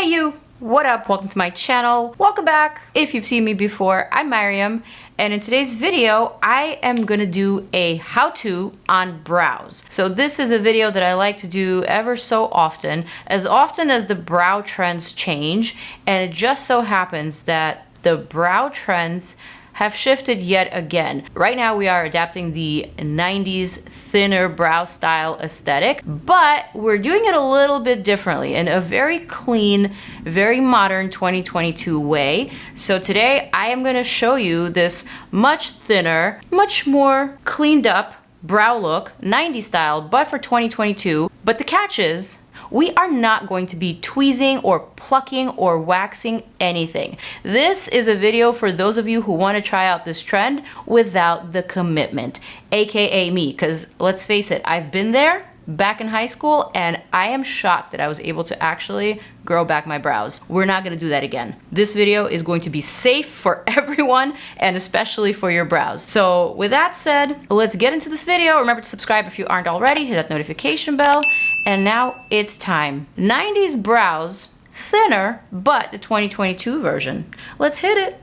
Hey you! What up? Welcome to my channel. Welcome back. If you've seen me before, I'm Maryam, and in today's video, I am gonna do a how-to on brows. So this is a video that I like to do ever so often as the brow trends change, and it just so happens that the brow trends have shifted yet again. Right now we are adapting the 90s thinner brow style aesthetic, but we're doing it a little bit differently in a very clean, very modern 2022 way. So today I am going to show you this much thinner, much more cleaned up brow look, 90s style, but for 2022. But the catch is, we are not going to be tweezing or plucking or waxing anything. This is a video for those of you who want to try out this trend without the commitment, aka me, because let's face it, I've been there back in high school and I am shocked that I was able to actually grow back my brows. We're not going to do that again. This video is going to be safe for everyone and especially for your brows. So with that said, let's get into this video. Remember to subscribe if you aren't already, hit that notification bell, and now it's time. 90s brows, thinner, but the 2022 version. Let's hit it.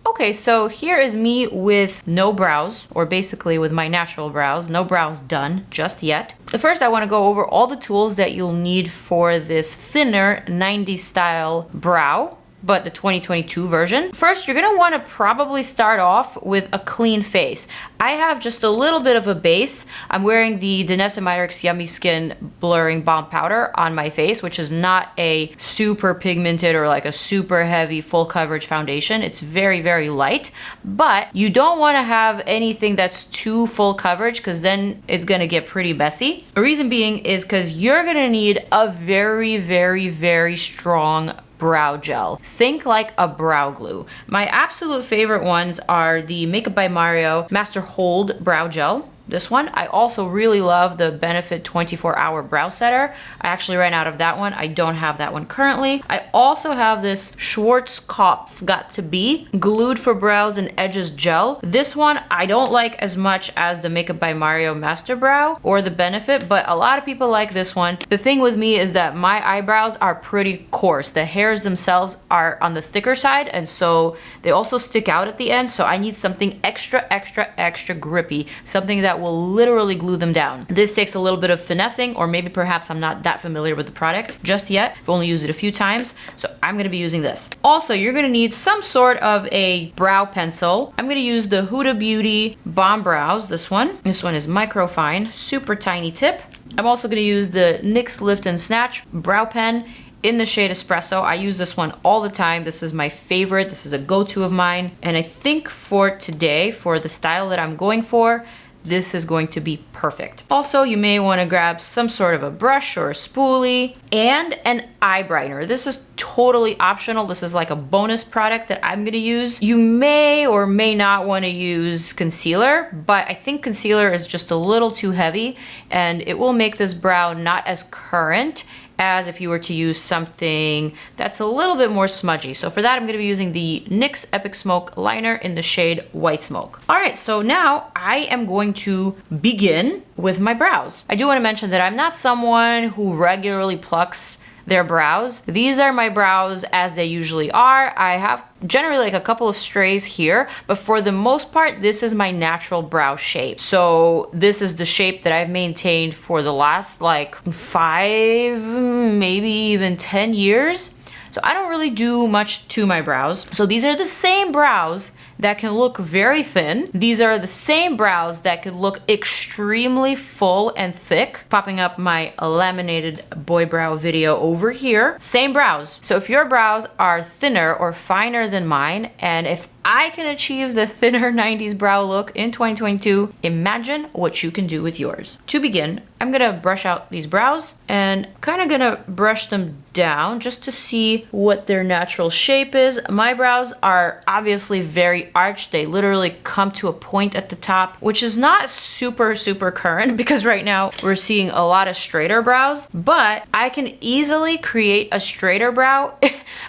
Okay, so here is me with no brows, or basically with my natural brows. No brows done just yet. First, I want to go over all the tools that you'll need for this thinner 90s style brow, but the 2022 version. First, you're gonna wanna probably start off with a clean face. I have just a little bit of a base. I'm wearing the Danessa Myricks Yummy Skin Blurring Balm Powder on my face, which is not a super pigmented or like a super heavy full coverage foundation. It's very, very light, but you don't wanna have anything that's too full coverage because then it's gonna get pretty messy. The reason being is because you're gonna need a very, very, very strong brow gel. Think like a brow glue. My absolute favorite ones are the Makeup by Mario Master Hold Brow Gel. This one. I also really love the Benefit 24-Hour Brow Setter. I actually ran out of that one. I don't have that one currently. I also have this Schwarzkopf Got to Be Glued for Brows and Edges Gel. This one I don't like as much as the Makeup by Mario Master Brow or the Benefit, but a lot of people like this one. The thing with me is that my eyebrows are pretty coarse. The hairs themselves are on the thicker side, and so they also stick out at the end, so I need something extra, extra, extra grippy. Something that will literally glue them down. This takes a little bit of finessing, or maybe perhaps I'm not that familiar with the product just yet. I've only used it a few times, so I'm gonna be using this. Also, you're gonna need some sort of a brow pencil. I'm gonna use the Huda Beauty Bomb Brows, this one. This one is microfine, super tiny tip. I'm also gonna use the NYX Lift and Snatch brow pen in the shade Espresso. I use this one all the time. This is my favorite. This is a go-to of mine. And I think for today, for the style that I'm going for, this is going to be perfect. Also, you may want to grab some sort of a brush or a spoolie and an eye brightener. This is totally optional. This is like a bonus product that I'm going to use. You may or may not want to use concealer, but I think concealer is just a little too heavy and it will make this brow not as current as if you were to use something that's a little bit more smudgy. So for that, I'm gonna be using the NYX Epic Smoke liner in the shade White Smoke. All right, so now I am going to begin with my brows. I do wanna mention that I'm not someone who regularly plucks their brows. These are my brows as they usually are. I have generally like a couple of strays here, but for the most part, this is my natural brow shape. So this is the shape that I've maintained for the last like 5, maybe even 10 years. So I don't really do much to my brows. So these are the same brows that can look very thin. These are the same brows that could look extremely full and thick. Popping up my laminated boy brow video over here. Same brows. So if your brows are thinner or finer than mine, and if I can achieve the thinner 90s brow look in 2022, imagine what you can do with yours. To begin, I'm gonna brush out these brows and kind of gonna brush them down just to see what their natural shape is. My brows are obviously very arched. They literally come to a point at the top, which is not super, super current because right now we're seeing a lot of straighter brows, but I can easily create a straighter brow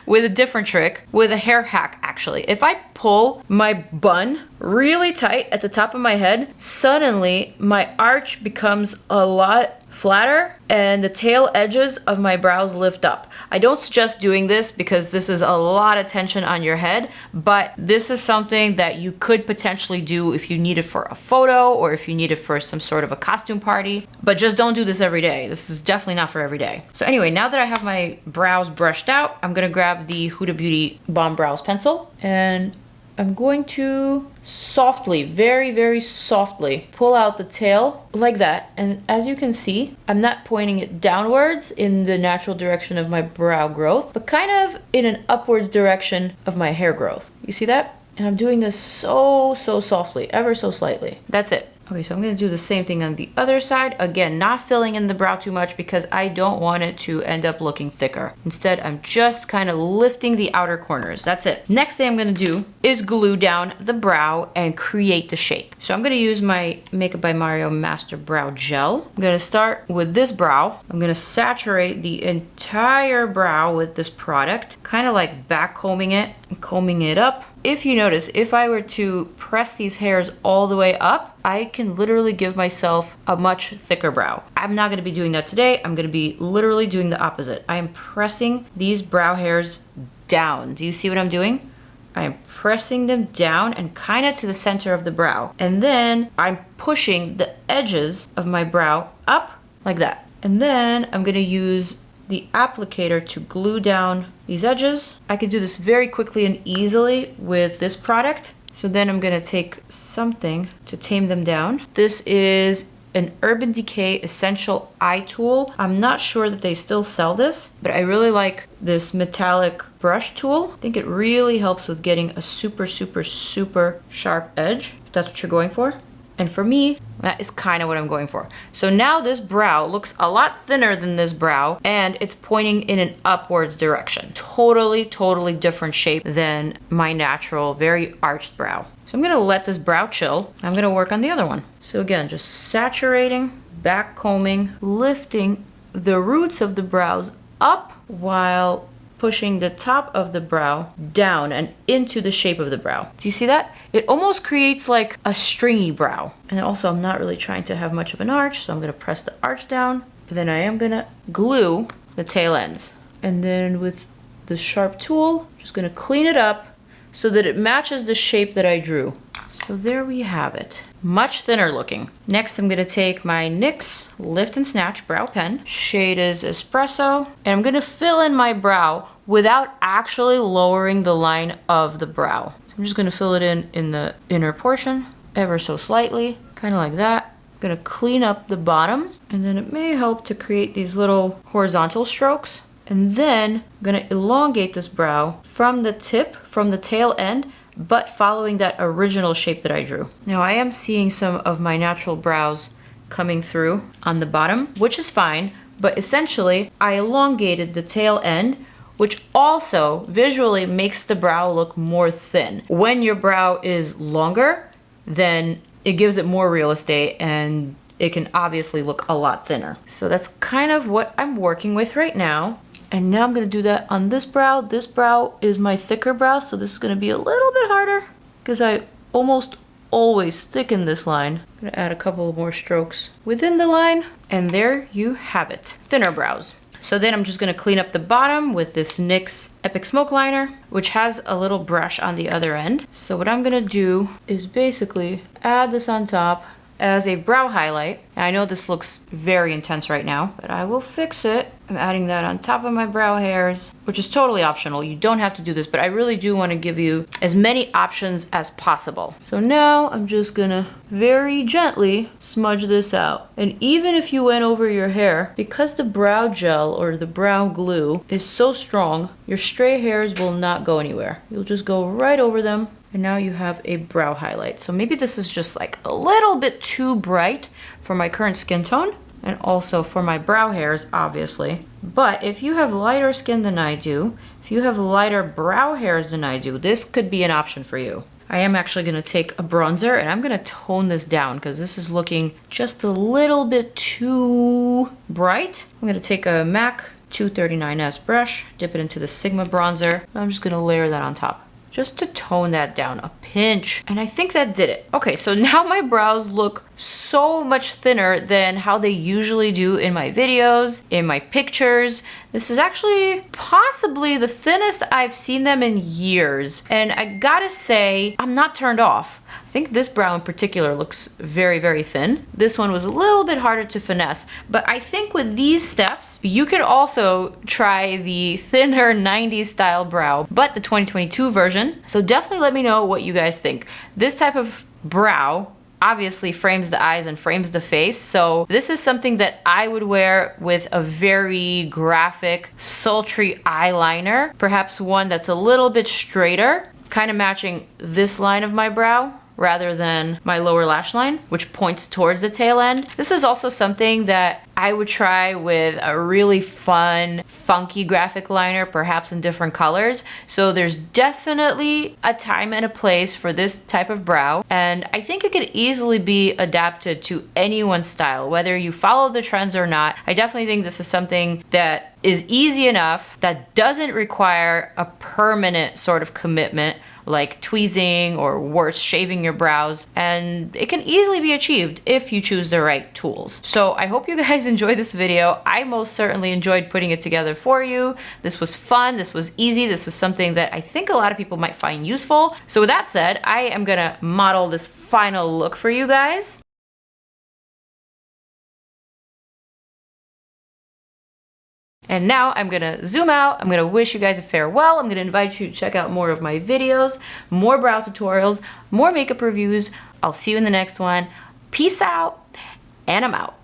with a different trick, with a hair hack actually. If I pull my bun really tight at the top of my head, suddenly my arch becomes a lot flatter and the tail edges of my brows lift up. I don't suggest doing this because this is a lot of tension on your head, but this is something that you could potentially do if you need it for a photo or if you need it for some sort of a costume party, but just don't do this every day. This is definitely not for every day. So anyway, now that I have my brows brushed out, I'm gonna grab the Huda Beauty Bomb Brows Pencil and I'm going to softly, very, very softly pull out the tail like that. And as you can see, I'm not pointing it downwards in the natural direction of my brow growth, but kind of in an upwards direction of my hair growth. You see that? And I'm doing this so softly, ever so slightly. That's it. Okay, so I'm gonna do the same thing on the other side. Again, not filling in the brow too much because I don't want it to end up looking thicker. Instead, I'm just kind of lifting the outer corners. That's it. Next thing I'm gonna do is glue down the brow and create the shape. So I'm gonna use my Makeup by Mario Master Brow Gel. I'm gonna start with this brow. I'm gonna saturate the entire brow with this product, kind of like back combing it and combing it up. If you notice, if I were to press these hairs all the way up, I can literally give myself a much thicker brow. I'm not gonna be doing that today. I'm gonna be literally doing the opposite. I am pressing these brow hairs down. Do you see what I'm doing? I am pressing them down and kind of to the center of the brow. And then I'm pushing the edges of my brow up like that. And then I'm gonna use the applicator to glue down these edges. I can do this very quickly and easily with this product. So then I'm gonna take something to tame them down. This is an Urban Decay Essential Eye Tool. I'm not sure that they still sell this, but I really like this metallic brush tool. I think it really helps with getting a super sharp edge, if that's what you're going for. And for me, that is kind of what I'm going for. So now this brow looks a lot thinner than this brow and it's pointing in an upwards direction. Totally different shape than my natural, very arched brow. So I'm gonna let this brow chill. I'm gonna work on the other one. So again, just saturating, back combing, lifting the roots of the brows up while pushing the top of the brow down and into the shape of the brow. Do you see that? It almost creates like a stringy brow. And also I'm not really trying to have much of an arch, so I'm gonna press the arch down, but then I am gonna glue the tail ends. And then with the sharp tool, I'm just gonna clean it up so that it matches the shape that I drew. So there we have it. Much thinner looking. Next, I'm gonna take my NYX Lift and Snatch Brow Pen. Shade is Espresso. And I'm gonna fill in my brow without actually lowering the line of the brow. So I'm just gonna fill it in the inner portion, ever so slightly, kind of like that. I'm gonna clean up the bottom, and then it may help to create these little horizontal strokes. And then I'm gonna elongate this brow from the tip, from the tail end, but following that original shape that I drew. Now I am seeing some of my natural brows coming through on the bottom, which is fine, but essentially I elongated the tail end, which also visually makes the brow look more thin. When your brow is longer, then it gives it more real estate and it can obviously look a lot thinner. So that's kind of what I'm working with right now. And now I'm gonna do that on this brow. This brow is my thicker brow, so this is gonna be a little bit harder because I almost always thicken this line. I'm gonna add a couple more strokes within the line, and there you have it, thinner brows. So then I'm just gonna clean up the bottom with this NYX Epic Smoke Liner, which has a little brush on the other end. So what I'm gonna do is basically add this on top as a brow highlight. And I know this looks very intense right now, but I will fix it. I'm adding that on top of my brow hairs, which is totally optional. You don't have to do this, but I really do want to give you as many options as possible. So now I'm just gonna very gently smudge this out. And even if you went over your hair, because the brow gel or the brow glue is so strong, your stray hairs will not go anywhere. You'll just go right over them. And now you have a brow highlight. So maybe this is just like a little bit too bright for my current skin tone and also for my brow hairs, obviously. But if you have lighter skin than I do, if you have lighter brow hairs than I do, this could be an option for you. I am actually gonna take a bronzer and I'm gonna tone this down because this is looking just a little bit too bright. I'm gonna take a MAC 239S brush, dip it into the Sigma bronzer. I'm just gonna layer that on top, just to tone that down a pinch. And I think that did it. Okay, so now my brows look so much thinner than how they usually do in my videos, in my pictures. This is actually possibly the thinnest I've seen them in years. And I gotta say, I'm not turned off. I think this brow in particular looks very, very thin. This one was a little bit harder to finesse, but I think with these steps, you can also try the thinner 90s style brow, but the 2022 version. So definitely let me know what you guys think. This type of brow obviously frames the eyes and frames the face. So this is something that I would wear with a very graphic, sultry eyeliner, perhaps one that's a little bit straighter, kind of matching this line of my brow rather than my lower lash line, which points towards the tail end. This is also something that I would try with a really fun, funky graphic liner, perhaps in different colors. So there's definitely a time and a place for this type of brow, and I think it could easily be adapted to anyone's style, whether you follow the trends or not. I definitely think this is something that is easy enough, that doesn't require a permanent sort of commitment, like tweezing or worse, shaving your brows, and it can easily be achieved if you choose the right tools. So I hope you guys enjoyed this video. I most certainly enjoyed putting it together for you. This was fun, this was easy, this was something that I think a lot of people might find useful. So with that said, I am gonna model this final look for you guys. And now I'm gonna zoom out, I'm gonna wish you guys a farewell, I'm gonna invite you to check out more of my videos, more brow tutorials, more makeup reviews. I'll see you in the next one. Peace out, and I'm out.